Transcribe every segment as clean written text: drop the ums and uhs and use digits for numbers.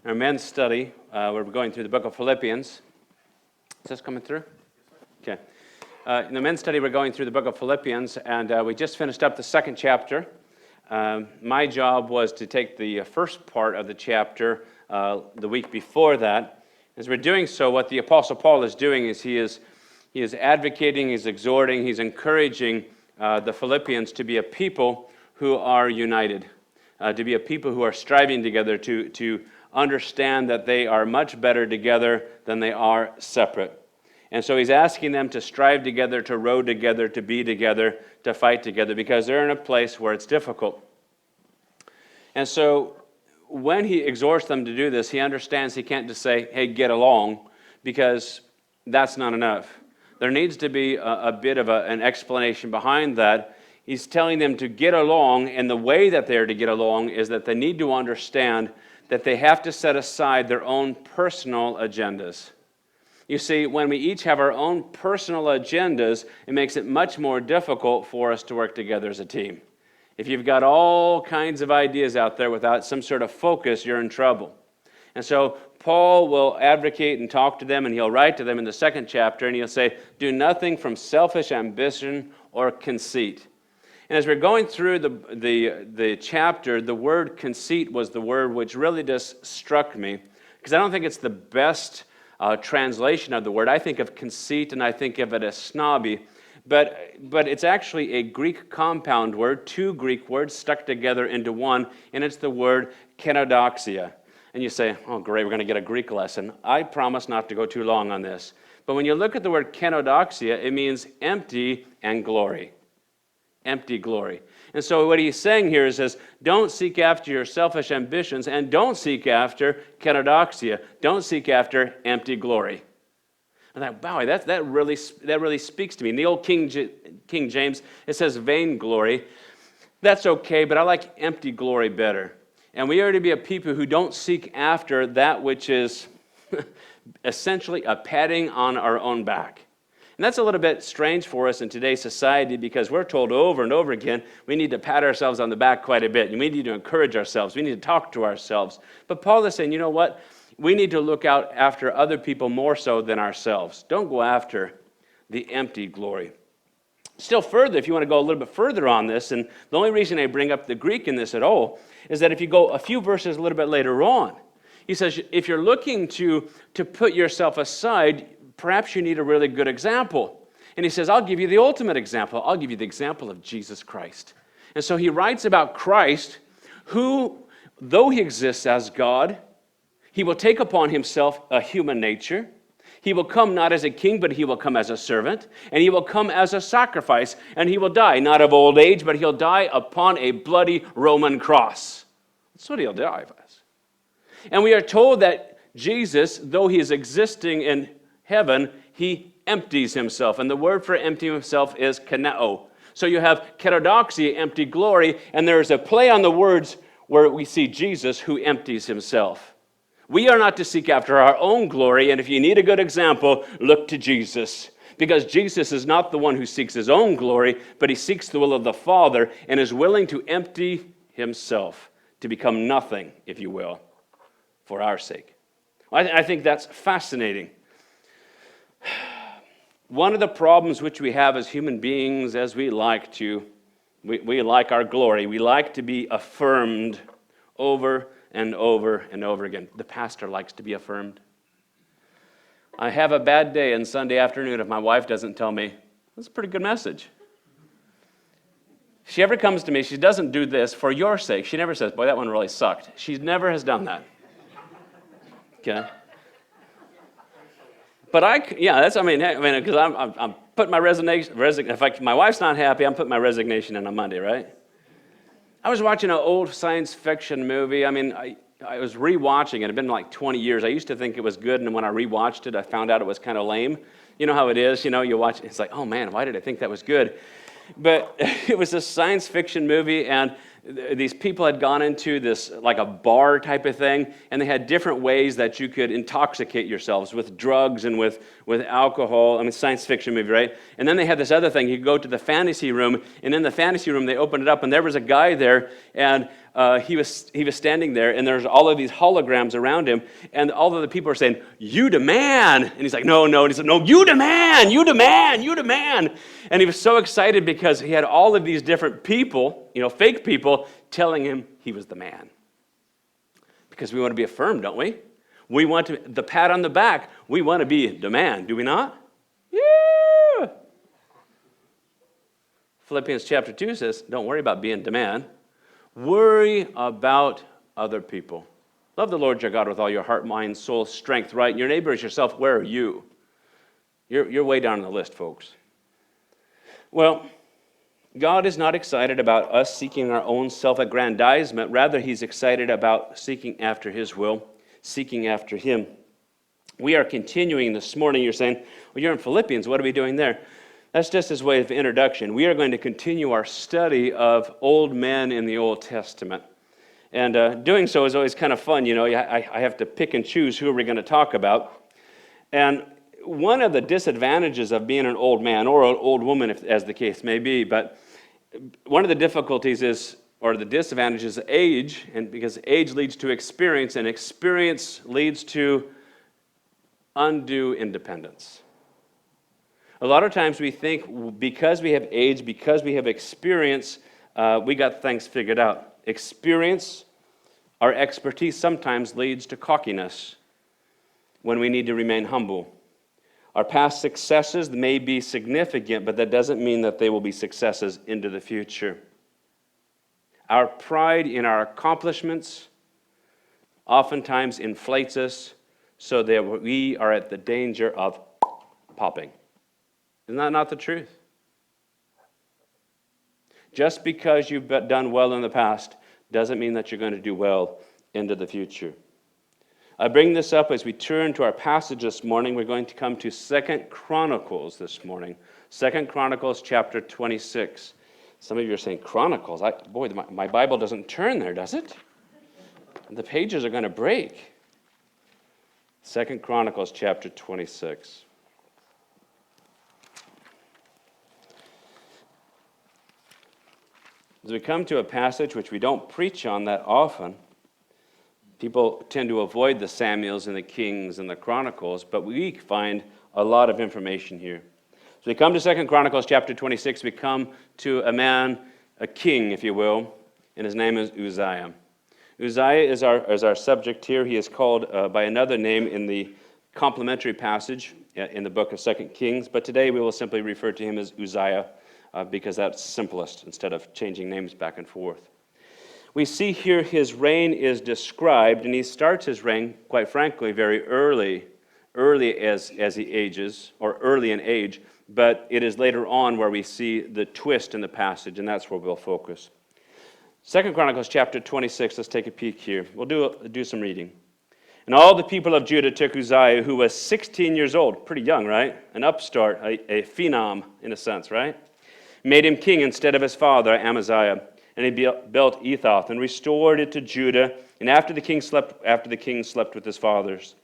Our men's study, we're going through the book of Philippians. Is this coming through? Okay. In the men's study, we're going through the book of Philippians, and we just finished up the second chapter. My job was to take the first part of the chapter the week before that. As we're doing so, what the Apostle Paul is doing is he is advocating, he's exhorting, he's encouraging the Philippians to be a people who are united, to be a people who are striving together, to understand that they are much better together than they are separate. And so he's asking them to strive together, to row together, to be together, to fight together, because they're in a place where it's difficult. And so when he exhorts them to do this, he understands he can't just say, hey, get along, because that's not enough. There needs to be a bit of an explanation behind that. He's telling them to get along, and the way that they're to get along is that they need to understand that they have to set aside their own personal agendas. You see, when we each have our own personal agendas, it makes it much more difficult for us to work together as a team. If you've got all kinds of ideas out there without some sort of focus, you're in trouble. And so Paul will advocate and talk to them, and he'll write to them in the second chapter, and he'll say, do nothing from selfish ambition or conceit. And as we're going through the chapter, the word conceit was the word which really just struck me, because I don't think it's the best translation of the word. I think of conceit and I think of it as snobby, but it's actually a Greek compound word, two Greek words stuck together into one, and it's the word kenodoxia. And you say, oh great, we're going to get a Greek lesson. I promise not to go too long on this. But when you look at the word kenodoxia, it means empty and glory. Empty glory. And so what he's saying here is, says, don't seek after your selfish ambitions, and don't seek after kenodoxia. Don't seek after empty glory. And I thought, wow, that really speaks to me. In the old King James, it says vain glory. That's okay, but I like empty glory better. And we are to be a people who don't seek after that which is essentially a patting on our own back. And that's a little bit strange for us in today's society, because we're told over and over again we need to pat ourselves on the back quite a bit, and we need to encourage ourselves, we need to talk to ourselves. But Paul is saying, you know what? We need to look out after other people more so than ourselves. Don't go after the empty glory. Still further, if you want to go a little bit further on this, and the only reason I bring up the Greek in this at all is that if you go a few verses a little bit later on, he says if you're looking to put yourself aside, perhaps you need a really good example. And he says, I'll give you the ultimate example. I'll give you the example of Jesus Christ. And so he writes about Christ, who, though he exists as God, he will take upon himself a human nature. He will come not as a king, but he will come as a servant. And he will come as a sacrifice. And he will die, not of old age, but he'll die upon a bloody Roman cross. That's what he'll die as. And we are told that Jesus, though he is existing in heaven, he empties himself. And the word for emptying himself is keneo. So you have kenodoxia, empty glory, and there's a play on the words where we see Jesus who empties himself. We are not to seek after our own glory, and if you need a good example, look to Jesus. Because Jesus is not the one who seeks his own glory, but he seeks the will of the Father and is willing to empty himself, to become nothing, if you will, for our sake. I think that's fascinating. One of the problems which we have as human beings, as we like our glory, we like to be affirmed over and over and over again. The pastor likes to be affirmed. I have a bad day on Sunday afternoon if my wife doesn't tell me, that's a pretty good message. She ever comes to me, she doesn't do this for your sake. She never says, boy, that one really sucked. She never has done that. Okay? But because I'm putting my resignation. If my wife's not happy, I'm putting my resignation in on Monday, right? I was watching an old science fiction movie. I was rewatching it. It had been like 20 years. I used to think it was good, and then when I rewatched it, I found out it was kind of lame. You know how it is. You watch it, it's like, oh man, why did I think that was good? But it was a science fiction movie, and these people had gone into this, like a bar type of thing, and they had different ways that you could intoxicate yourselves with drugs and with alcohol. Science fiction movie, right? And then they had this other thing. You could go to the fantasy room, and in the fantasy room, they opened it up, and there was a guy there, and he was standing there, and there's all of these holograms around him, and all of the people are saying, "You the man!" And he's like, "No, no." And he said, "No, you the man! You the man! You the man!" And he was so excited because he had all of these different people, fake people, telling him he was the man. Because we want to be affirmed, don't we? We want the pat on the back. We want to be the man, do we not? Yeah! Philippians chapter 2 says, don't worry about being the man. Worry about other people. Love the Lord your God with all your heart, mind, soul, strength, right? Your neighbor is yourself. Where are you? You're way down on the list, folks. Well, God is not excited about us seeking our own self-aggrandizement. Rather, he's excited about seeking after his will, seeking after him. We are continuing this morning. You're saying, well, you're in Philippians. What are we doing there? That's just his way of introduction. We are going to continue our study of old men in the Old Testament. And doing so is always kind of fun. I have to pick and choose who are we going to talk about. And one of the disadvantages of being an old man, or an old woman, as the case may be, but one of the difficulties is, or the disadvantage is age, and because age leads to experience, and experience leads to undue independence. A lot of times we think because we have age, because we have experience, we got things figured out. Experience, our expertise sometimes leads to cockiness when we need to remain humble. Our past successes may be significant, but that doesn't mean that they will be successes into the future. Our pride in our accomplishments oftentimes inflates us so that we are at the danger of popping. Isn't that not the truth? Just because you've done well in the past doesn't mean that you're going to do well into the future. I bring this up as we turn to our passage this morning. We're going to come to 2 Chronicles this morning. 2 Chronicles chapter 26. Some of you are saying, Chronicles? My Bible doesn't turn there, does it? The pages are going to break. 2 Chronicles chapter 26. As we come to a passage which we don't preach on that often, people tend to avoid the Samuels and the Kings and the Chronicles, but we find a lot of information here. So we come to 2 Chronicles chapter 26, we come to a man, a king, if you will, and his name is Uzziah. Uzziah is our subject here. He is called by another name in the complementary passage in the book of 2 Kings, but today we will simply refer to him as Uzziah because that's simplest instead of changing names back and forth. We see here his reign is described, and he starts his reign, quite frankly, very early as he ages, or early in age, but it is later on where we see the twist in the passage, and that's where we'll focus. 2 Chronicles chapter 26, let's take a peek here. We'll do some reading. And all the people of Judah took Uzziah, who was 16 years old, pretty young, right? An upstart, a phenom in a sense, right? Made him king instead of his father, Amaziah. And he built Ethoth and restored it to Judah. And after the king slept with his fathers.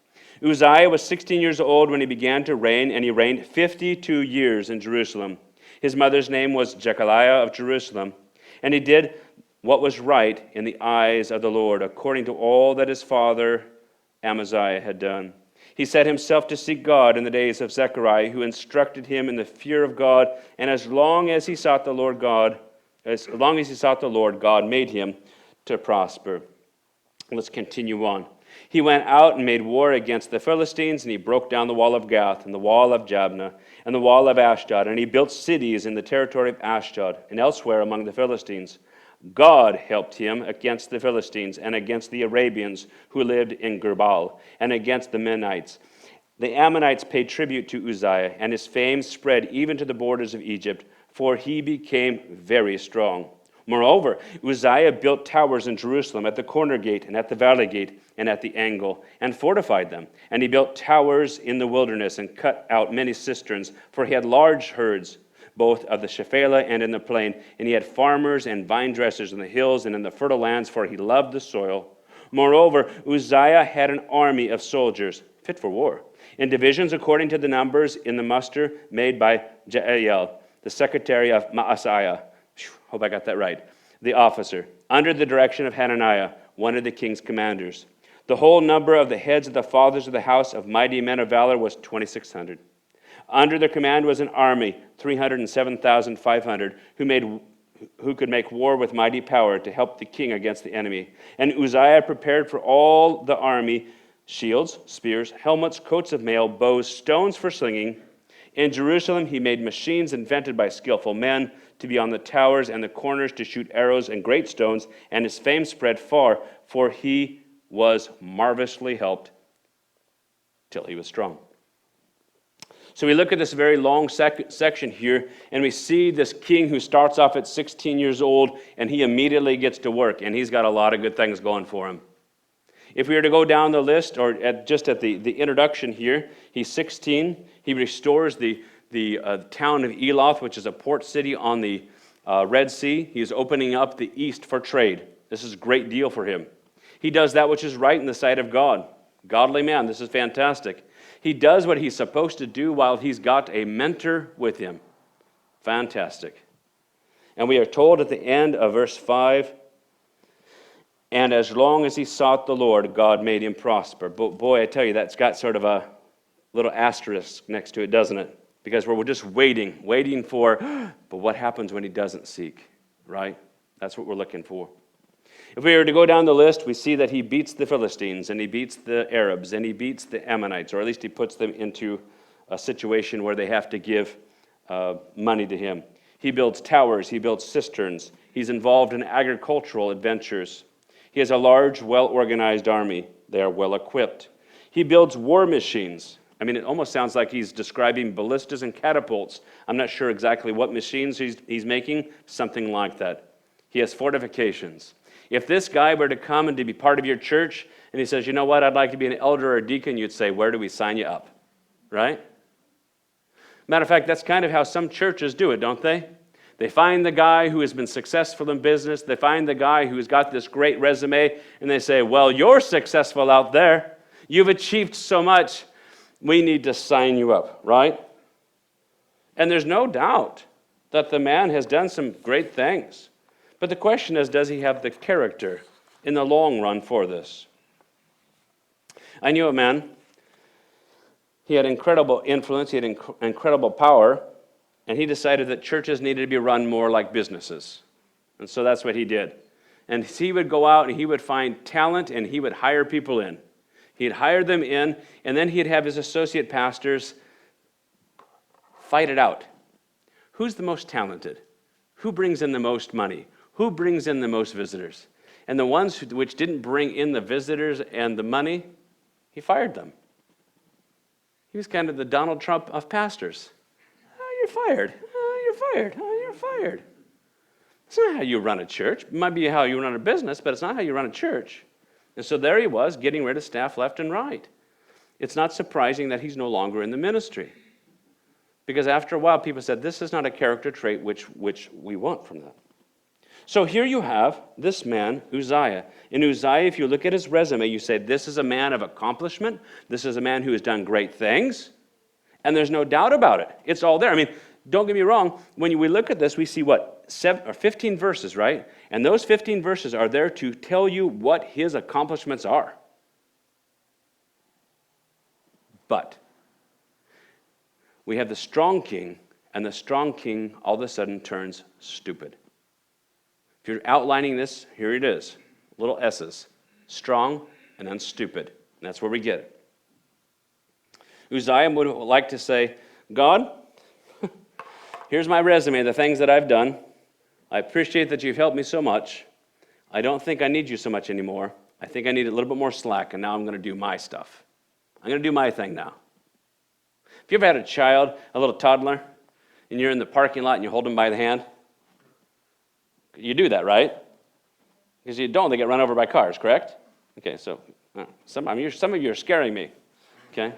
Uzziah was 16 years old when he began to reign, and he reigned 52 years in Jerusalem. His mother's name was Jechaliah of Jerusalem. And he did what was right in the eyes of the Lord, according to all that his father Amaziah had done. He set himself to seek God in the days of Zechariah, who instructed him in the fear of God. And as long as he sought the Lord, God made him to prosper. Let's continue on. He went out and made war against the Philistines, and he broke down the wall of Gath, and the wall of Jabneh, and the wall of Ashdod. And he built cities in the territory of Ashdod, and elsewhere among the Philistines. God helped him against the Philistines, and against the Arabians who lived in Gerbal, and against the Menites. The Ammonites paid tribute to Uzziah, and his fame spread even to the borders of Egypt, for he became very strong. Moreover, Uzziah built towers in Jerusalem at the corner gate, and at the valley gate, and at the angle, and fortified them. And he built towers in the wilderness, and cut out many cisterns, for he had large herds, both of the Shephelah and in the plain. And he had farmers and vine dressers in the hills and in the fertile lands, for he loved the soil. Moreover, Uzziah had an army of soldiers, fit for war, in divisions according to the numbers in the muster made by Jael, the secretary of Maaseiah. Hope I got that right. the officer, under the direction of Hananiah, one of the king's commanders. The whole number of the heads of the fathers of the house of mighty men of valor was 2,600. Under their command was an army, 307,500, who could make war with mighty power to help the king against the enemy. And Uzziah prepared for all the army shields, spears, helmets, coats of mail, bows, stones for slinging. In Jerusalem he made machines invented by skillful men to be on the towers and the corners to shoot arrows and great stones, and his fame spread far, for he was marvelously helped till he was strong. So we look at this very long section here, and we see this king who starts off at 16 years old, and he immediately gets to work, and he's got a lot of good things going for him. If we were to go down the list, or just at the introduction here, he's 16. He restores the town of Eloth, which is a port city on the Red Sea. He is opening up the east for trade. This is a great deal for him. He does that which is right in the sight of God. Godly man, this is fantastic. He does what he's supposed to do while he's got a mentor with him. Fantastic. And we are told at the end of verse 5, and as long as he sought the Lord, God made him prosper. But boy, I tell you, that's got sort of a little asterisk next to it, doesn't it? Because we're just waiting for, but what happens when he doesn't seek, right? That's what we're looking for. If we were to go down the list, we see that he beats the Philistines, and he beats the Arabs, and he beats the Ammonites, or at least he puts them into a situation where they have to give money to him. He builds towers, he builds cisterns, he's involved in agricultural adventures. He has a large, well-organized army. They are well-equipped. He builds war machines. I mean, it almost sounds like he's describing ballistas and catapults. I'm not sure exactly what machines he's making, something like that. He has fortifications. If this guy were to come and to be part of your church, and he says, you know what, I'd like to be an elder or a deacon, you'd say, where do we sign you up? Right? Matter of fact, that's kind of how some churches do it, don't they? They find the guy who has been successful in business, they find the guy who's got this great resume, and they say, well, you're successful out there. You've achieved so much. We need to sign you up, right? And there's no doubt that the man has done some great things. But the question is, does he have the character in the long run for this? I knew a man. He had incredible influence. He had incredible power. And he decided that churches needed to be run more like businesses. And so that's what he did. And he would go out and he would find talent and he would hire people in. He'd hire them in, and then he'd have his associate pastors fight it out. Who's the most talented? Who brings in the most money? Who brings in the most visitors? And the ones which didn't bring in the visitors and the money, he fired them. He was kind of the Donald Trump of pastors. Oh, you're fired. Oh, you're fired. Oh, you're fired. It's not how you run a church. It might be how you run a business, but it's not how you run a church. And so there he was, getting rid of staff left and right. It's not surprising that he's no longer in the ministry. Because after a while, people said, this is not a character trait which we want from them. So here you have this man, Uzziah. In Uzziah, if you look at his resume, you say, this is a man of accomplishment. This is a man who has done great things. And there's no doubt about it. It's all there. I mean, don't get me wrong. When we look at this, we see 15 verses, right? And those 15 verses are there to tell you what his accomplishments are. But we have the strong king, and the strong king all of a sudden turns stupid. If you're outlining this, here it is. Little S's. Strong and then stupid. And that's where we get it. Uzziah would like to say, God, here's my resume, the things that I've done. I appreciate that you've helped me so much. I don't think I need you so much anymore. I think I need a little bit more slack, and now I'm going to do my stuff. I'm going to do my thing now. Have you ever had a child, a little toddler, and you're in the parking lot and you hold them by the hand? You do that, right? Because you don't, they get run over by cars, correct? Okay, so some of you are scaring me, okay?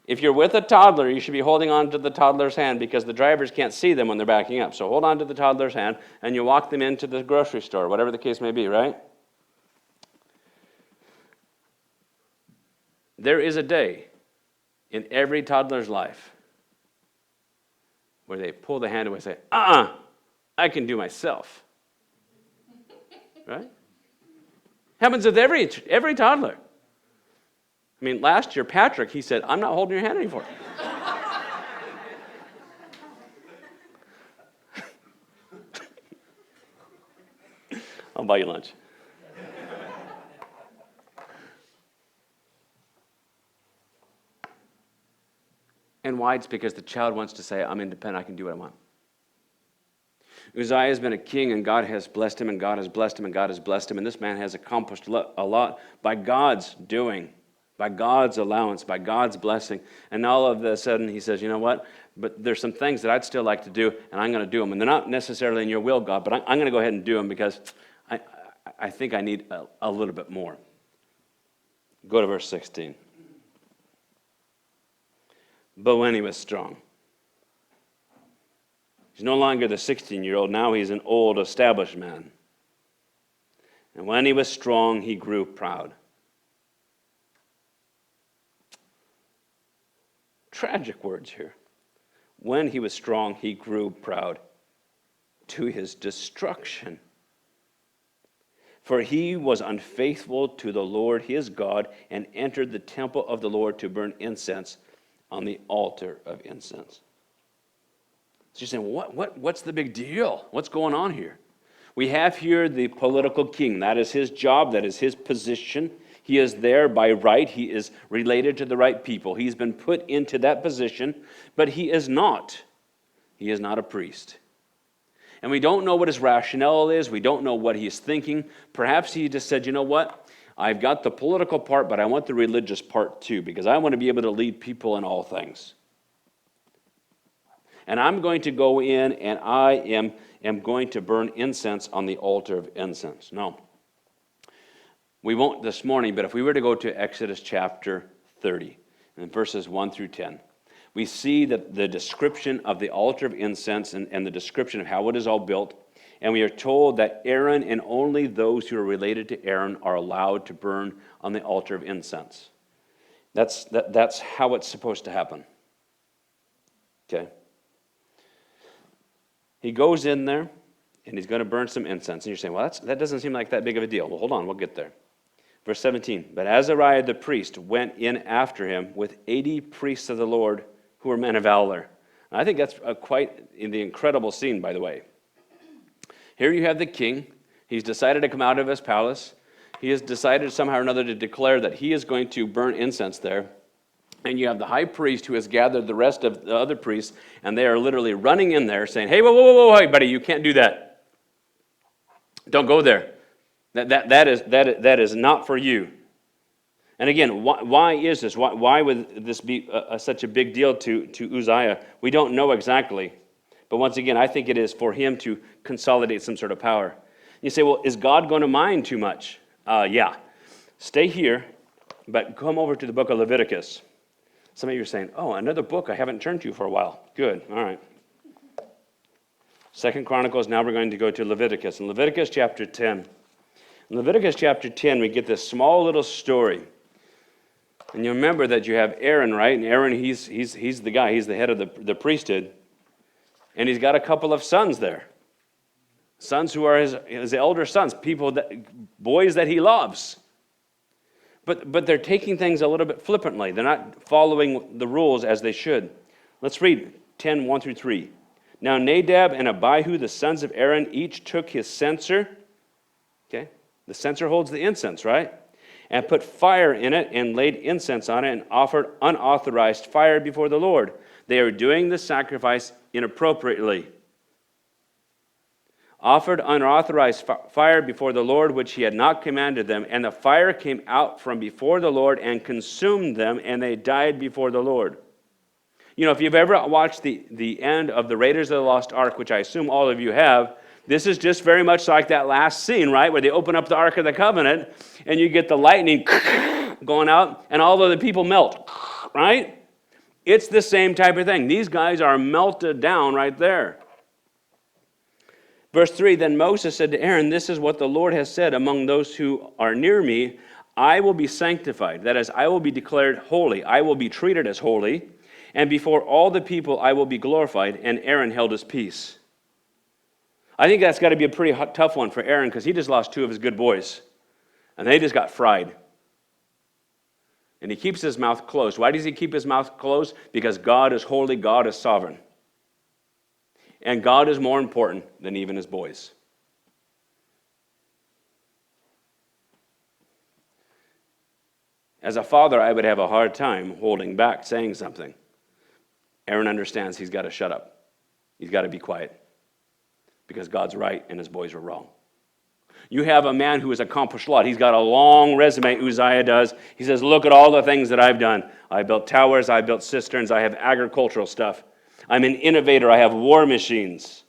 If you're with a toddler, you should be holding on to the toddler's hand because the drivers can't see them when they're backing up. So hold on to the toddler's hand, and you walk them into the grocery store, whatever the case may be, right? There is a day in every toddler's life where they pull the hand away and say, I can do myself. right? Happens with every toddler. I mean, last year, Patrick, he said, I'm not holding your hand anymore. I'll buy you lunch. And why? It's because the child wants to say, I'm independent, I can do what I want. Uzziah has been a king, and God has blessed him, and God has blessed him, and God has blessed him, and this man has accomplished a lot by God's doing, by God's allowance, by God's blessing. And all of a sudden, he says, you know what? But there's some things that I'd still like to do, and I'm going to do them. And they're not necessarily in your will, God, but I'm going to go ahead and do them because I think I need a little bit more. Go to verse 16. But when he was strong, he's no longer the 16-year-old. Now he's an old, established man. And when he was strong, he grew proud. Tragic words here. When he was strong, he grew proud to his destruction. For he was unfaithful to the Lord his God and entered the temple of the Lord to burn incense on the altar of incense. So you're saying, what's the big deal? What's going on here? We have here the political king. That is his job. That is his position. He is there by right. He is related to the right people. He's been put into that position, but he is not. He is not a priest. And we don't know what his rationale is. We don't know what he is thinking. Perhaps he just said, you know what? I've got the political part, but I want the religious part too, because I want to be able to lead people in all things. And I'm going to go in and I am going to burn incense on the altar of incense. No. We won't this morning, but if we were to go to Exodus chapter 30, and verses 1 through 10, we see that the description of the altar of incense and the description of how it is all built. And we are told that Aaron and only those who are related to Aaron are allowed to burn on the altar of incense. That's how it's supposed to happen. Okay. He goes in there, and he's going to burn some incense. And you're saying, well, that doesn't seem like that big of a deal. Well, hold on, we'll get there. Verse 17, but Azariah the priest went in after him with 80 priests of the Lord who were men of valor. And I think that's quite the incredible scene, by the way. Here you have the king. He's decided to come out of his palace. He has decided somehow or another to declare that he is going to burn incense there. And you have the high priest who has gathered the rest of the other priests, and they are literally running in there saying, hey, whoa, hey, buddy, you can't do that. Don't go there. That is not for you. And again, why is this? Why would this be such a big deal to Uzziah? We don't know exactly. But once again, I think it is for him to consolidate some sort of power. You say, well, is God going to mind too much? Yeah. Stay here, but come over to the book of Leviticus. Some of you are saying, oh, another book I haven't turned to for a while. Good, all right. 2 Chronicles, now we're going to go to Leviticus. In Leviticus chapter 10. In Leviticus chapter 10, we get this small little story. And you remember that you have Aaron, right? And Aaron, he's the guy. He's the head of the priesthood. And he's got a couple of sons there. Sons who are his elder sons, boys that he loves. But they're taking things a little bit flippantly. They're not following the rules as they should. Let's read 10, 1 through 3. Now Nadab and Abihu, the sons of Aaron, each took his censer. Okay? The censer holds the incense, right? And put fire in it and laid incense on it and offered unauthorized fire before the Lord. They are doing the sacrifice inappropriately. Offered unauthorized fire before the Lord, which he had not commanded them. And the fire came out from before the Lord and consumed them, and they died before the Lord. You know, if you've ever watched the end of the Raiders of the Lost Ark, which I assume all of you have, this is just very much like that last scene, right? Where they open up the Ark of the Covenant, and you get the lightning going out, and all of the people melt, right? It's the same type of thing. These guys are melted down right there. Verse 3, then Moses said to Aaron, this is what the Lord has said, among those who are near me, I will be sanctified. That is, I will be declared holy. I will be treated as holy. And before all the people I will be glorified. And Aaron held his peace. I think that's got to be a pretty tough one for Aaron because he just lost two of his good boys. And they just got fried. And he keeps his mouth closed. Why does he keep his mouth closed? Because God is holy, God is sovereign. And God is more important than even his boys. As a father, I would have a hard time holding back saying something. Aaron understands he's got to shut up. He's got to be quiet. Because God's right and his boys are wrong. You have a man who has accomplished a lot. He's got a long resume, Uzziah does. He says, look at all the things that I've done. I built towers, I built cisterns, I have agricultural stuff. I'm an innovator, I have war machines.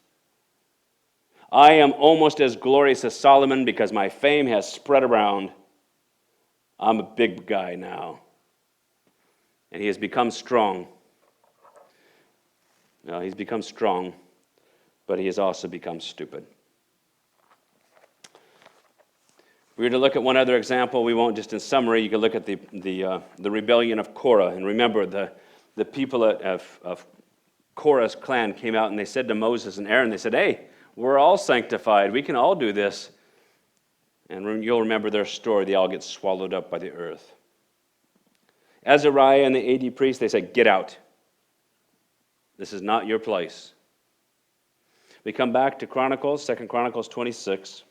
I am almost as glorious as Solomon because my fame has spread around. I'm a big guy now. And he has become strong. He's become strong, but he has also become stupid. If we were to look at one other example, we won't just in summary. You can look at the rebellion of Korah. And remember, the people of Korah's clan came out and they said to Moses and Aaron, they said, hey, we're all sanctified. We can all do this. And you'll remember their story. They all get swallowed up by the earth. Azariah and the AD priests, they said, get out. This is not your place. We come back to Chronicles, 2 Chronicles 26.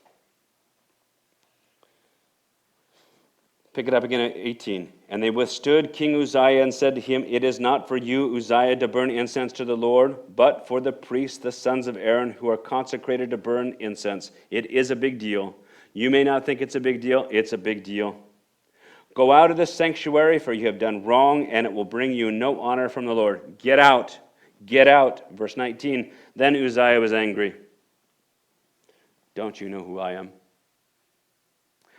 Pick it up again at 18. And they withstood King Uzziah and said to him, it is not for you, Uzziah, to burn incense to the Lord, but for the priests, the sons of Aaron, who are consecrated to burn incense. It is a big deal. You may not think it's a big deal. It's a big deal. Go out of the sanctuary, for you have done wrong, and it will bring you no honor from the Lord. Get out. Get out. Verse 19. Then Uzziah was angry. Don't you know who I am?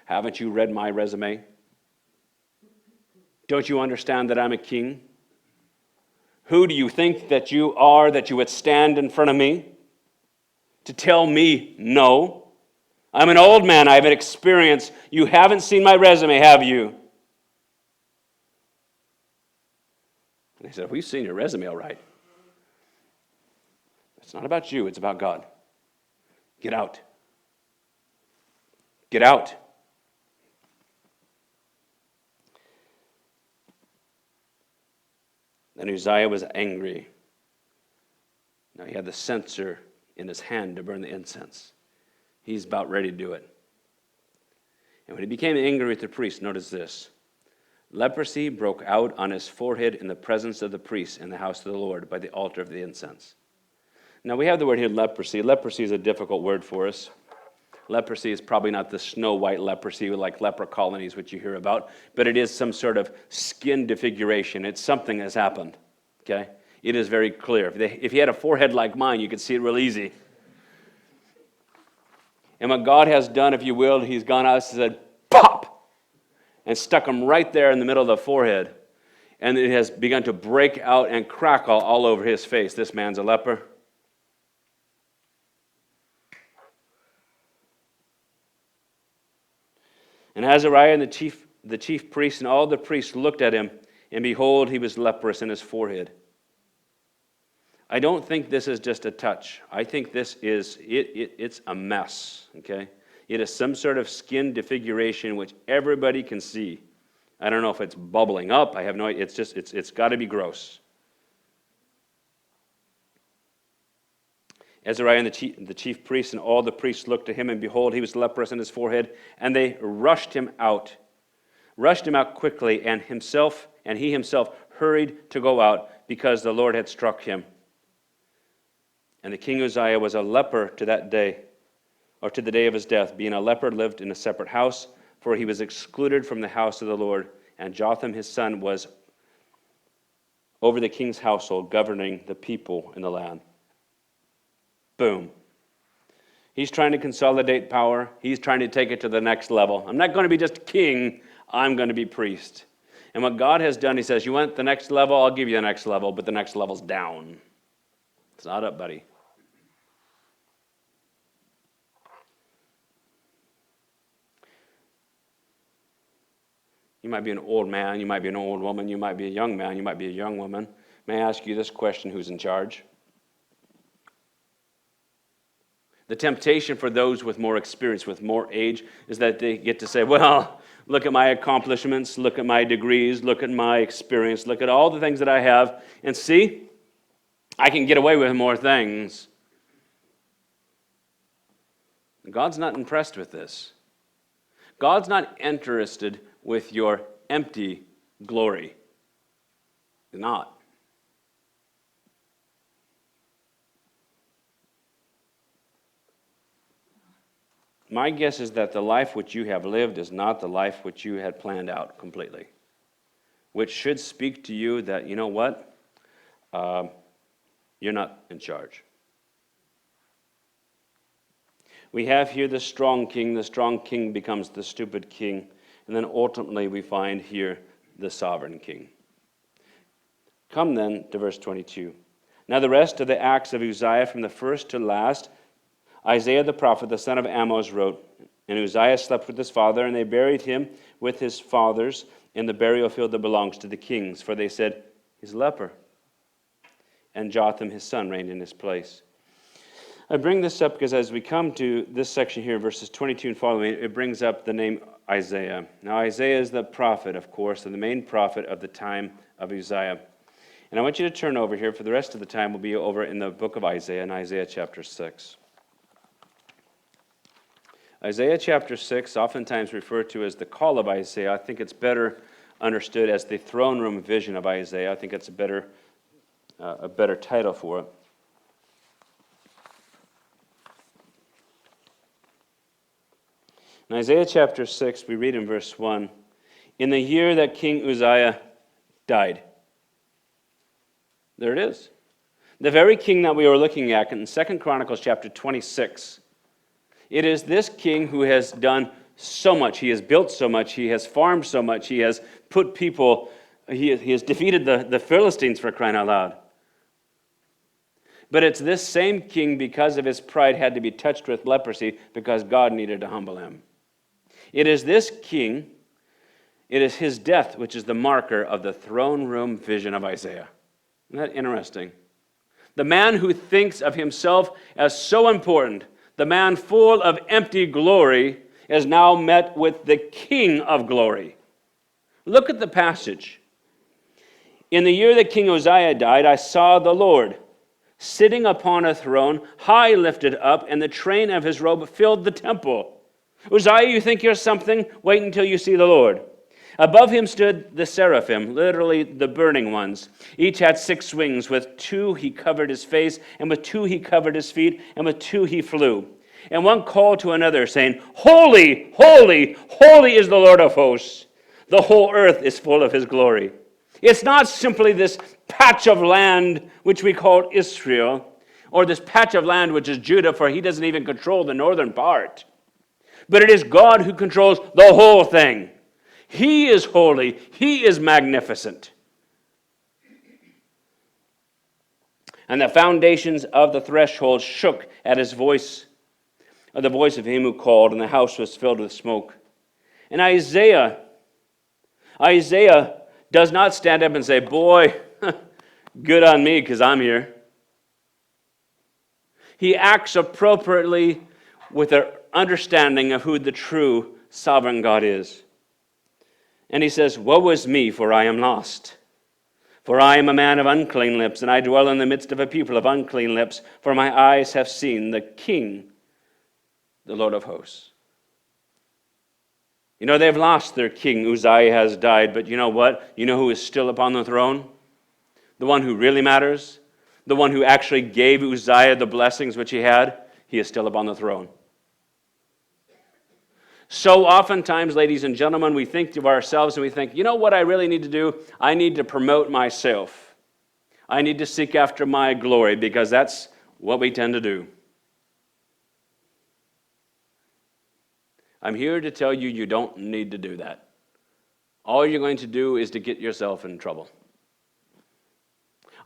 Haven't you read my resume? Don't you understand that I'm a king? Who do you think that you are, that you would stand in front of me to tell me no? I'm an old man. I have an experience. You haven't seen my resume, have you? And they said, we've seen your resume all right. It's not about you. It's about God. Get out. Get out. Then Uzziah was angry. Now he had the censer in his hand to burn the incense. He's about ready to do it. And when he became angry with the priest, notice this. Leprosy broke out on his forehead in the presence of the priests in the house of the Lord by the altar of the incense. Now we have the word here, leprosy. Leprosy is a difficult word for us. Leprosy is probably not the snow white leprosy like leper colonies, which you hear about, but it is some sort of skin disfiguration. It's something has happened, okay? It is very clear. If he had a forehead like mine, you could see it real easy. And what God has done, if you will, he's gone out and said, pop, and stuck him right there in the middle of the forehead. And it has begun to break out and crackle all over his face. This man's a leper. And Azariah and the chief priests and all the priests looked at him, and behold, he was leprous in his forehead. I don't think this is just a touch. I think this is, it's a mess, okay? It is some sort of skin disfiguration which everybody can see. I don't know if it's bubbling up. I have no idea. It's got to be gross. Azariah and the chief priests and all the priests looked to him, and behold, he was leprous in his forehead, and they rushed him out quickly, and he himself hurried to go out, because the Lord had struck him. And the king Uzziah was a leper to that day, or to the day of his death. Being a leper, lived in a separate house, for he was excluded from the house of the Lord. And Jotham his son was over the king's household, governing the people in the land. Boom. He's trying to consolidate power. He's trying to take it to the next level. I'm not going to be just king. I'm going to be priest. And what God has done, he says, you want the next level? I'll give you the next level, but the next level's down. It's not up, buddy. You might be an old man. You might be an old woman. You might be a young man. You might be a young woman. May I ask you this question, who's in charge? The temptation for those with more experience, with more age, is that they get to say, well, look at my accomplishments, look at my degrees, look at my experience, look at all the things that I have, and see, I can get away with more things. God's not impressed with this. God's not interested with your empty glory. He's not. My guess is that the life which you have lived is not the life which you had planned out completely, which should speak to you that, you know what, you're not in charge. We have here the strong king. The strong king becomes the stupid king. And then ultimately we find here the sovereign king. Come then to verse 22. Now the rest of the acts of Uzziah from the first to last, Isaiah the prophet, the son of Amoz, wrote. And Uzziah slept with his father, and they buried him with his fathers in the burial field that belongs to the kings. For they said, he's a leper. And Jotham his son reigned in his place. I bring this up because as we come to this section here, verses 22 and following, it brings up the name Isaiah. Now Isaiah is the prophet, of course, and the main prophet of the time of Uzziah. And I want you to turn over here. For the rest of the time, we'll be over in the book of Isaiah, in Isaiah chapter 6. Isaiah chapter 6, oftentimes referred to as the call of Isaiah. I think it's better understood as the throne room vision of Isaiah. I think it's a better title for it. In Isaiah chapter 6, we read in verse 1, in the year that King Uzziah died. There it is. The very king that we were looking at in 2 Chronicles chapter 26. It is this king who has done so much. He has built so much. He has farmed so much. He has put people, he has defeated the Philistines, for crying out loud. But it's this same king, because of his pride, had to be touched with leprosy because God needed to humble him. It is this king, it is his death, which is the marker of the throne room vision of Isaiah. Isn't that interesting? The man who thinks of himself as so important, the man full of empty glory, is now met with the King of glory. Look at the passage. In the year that King Uzziah died, I saw the Lord sitting upon a throne, high lifted up, and the train of his robe filled the temple. Uzziah, you think you're something? Wait until you see the Lord. Above him stood the seraphim, literally the burning ones. Each had 6 wings. With 2 he covered his face, and with 2 he covered his feet, and with 2 he flew. And one called to another, saying, Holy, holy, holy is the Lord of hosts. The whole earth is full of his glory. It's not simply this patch of land which we call Israel, or this patch of land which is Judah, for he doesn't even control the northern part. But it is God who controls the whole thing. He is holy. He is magnificent. And the foundations of the threshold shook at his voice, the voice of him who called, and the house was filled with smoke. And Isaiah does not stand up and say, boy, good on me because I'm here. He acts appropriately with an understanding of who the true sovereign God is. And he says, woe is me, for I am lost. For I am a man of unclean lips, and I dwell in the midst of a people of unclean lips, for my eyes have seen the King, the Lord of hosts. You know, they've lost their king. Uzziah has died, but you know what? You know who is still upon the throne? The one who really matters? The one who actually gave Uzziah the blessings which he had? He is still upon the throne. So oftentimes, ladies and gentlemen, we think of ourselves and we think, you know what I really need to do? I need to promote myself. I need to seek after my glory, because that's what we tend to do. I'm here to tell you, you don't need to do that. All you're going to do is to get yourself in trouble.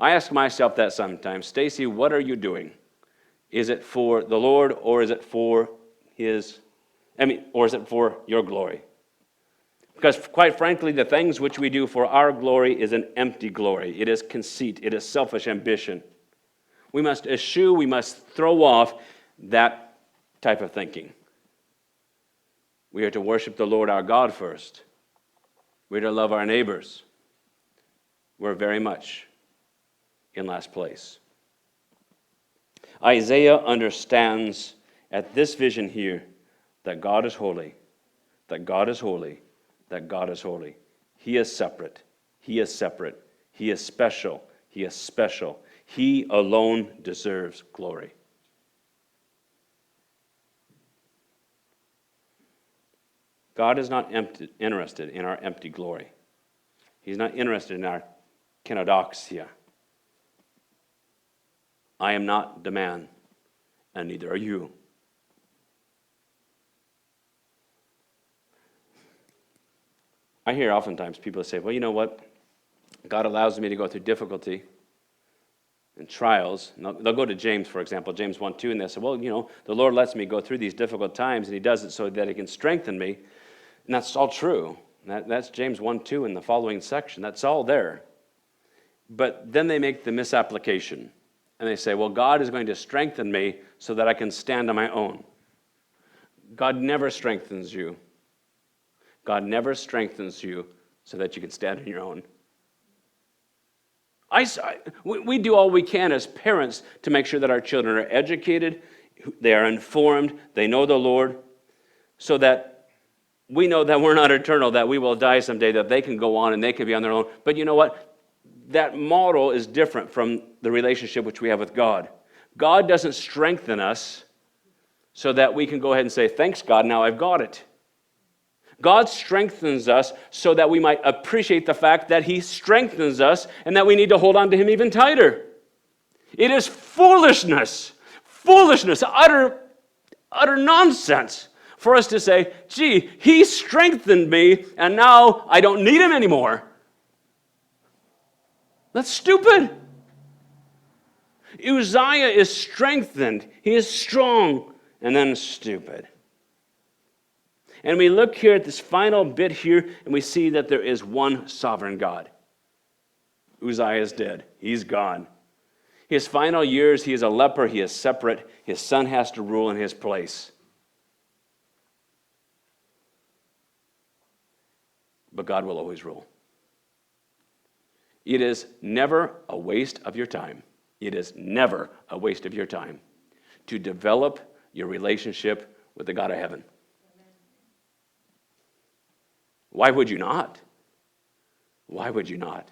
I ask myself that sometimes. Stacey, what are you doing? Is it for the Lord, or is it for or is it for your glory? Because quite frankly, the things which we do for our glory is an empty glory. It is conceit. It is selfish ambition. We must eschew, we must throw off that type of thinking. We are to worship the Lord our God first. We are to love our neighbors. We're very much in last place. Isaiah understands at this vision here that God is holy, that God is holy, that God is holy. He is separate. He is separate. He is special. He is special. He alone deserves glory. God is not interested in our empty glory. He's not interested in our kenodoxia. I am not the man, and neither are you. I hear oftentimes people say, well, you know what? God allows me to go through difficulty and trials. And they'll go to James, for example, James 1:2, and they'll say, well, you know, the Lord lets me go through these difficult times, and he does it so that he can strengthen me. And that's all true. That's James 1:2 in the following section. That's all there. But then they make the misapplication. And they say, well, God is going to strengthen me so that I can stand on my own. God never strengthens you. God never strengthens you so that you can stand on your own. We do all we can as parents to make sure that our children are educated, they are informed, they know the Lord, so that we know that we're not eternal, that we will die someday, that they can go on and they can be on their own. But you know what? That model is different from the relationship which we have with God. God doesn't strengthen us so that we can go ahead and say, thanks God, now I've got it. God strengthens us so that we might appreciate the fact that he strengthens us and that we need to hold on to him even tighter. It is foolishness, utter nonsense for us to say, gee, he strengthened me and now I don't need him anymore. That's stupid. Uzziah is strengthened. He is strong and then stupid. And we look here at this final bit here, and we see that there is one sovereign God. Uzziah is dead. He's gone. His final years, he is a leper. He is separate. His son has to rule in his place. But God will always rule. It is never a waste of your time. It is never a waste of your time to develop your relationship with the God of heaven. Why would you not? Why would you not?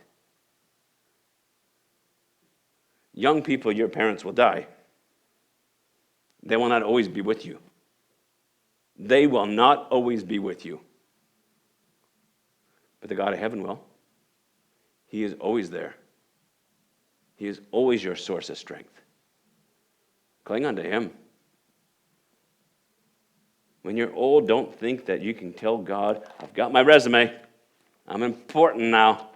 Young people, your parents will die. They will not always be with you. They will not always be with you. But the God of heaven will. He is always there. He is always your source of strength. Cling on to him. When you're old, don't think that you can tell God, I've got my resume. I'm important now.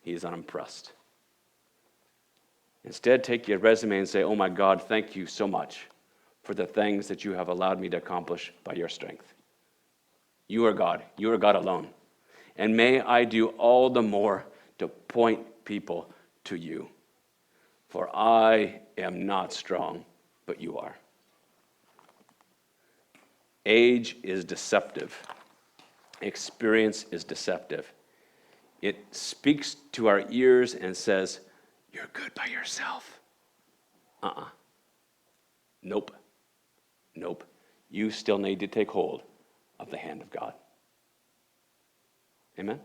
He is unimpressed. Instead, take your resume and say, oh my God, thank you so much for the things that you have allowed me to accomplish by your strength. You are God. You are God alone. And may I do all the more to point people to you. For I am not strong, but you are. Age is deceptive. Experience is deceptive. It speaks to our ears and says, you're good by yourself. Nope. You still need to take hold of the hand of God. Amen?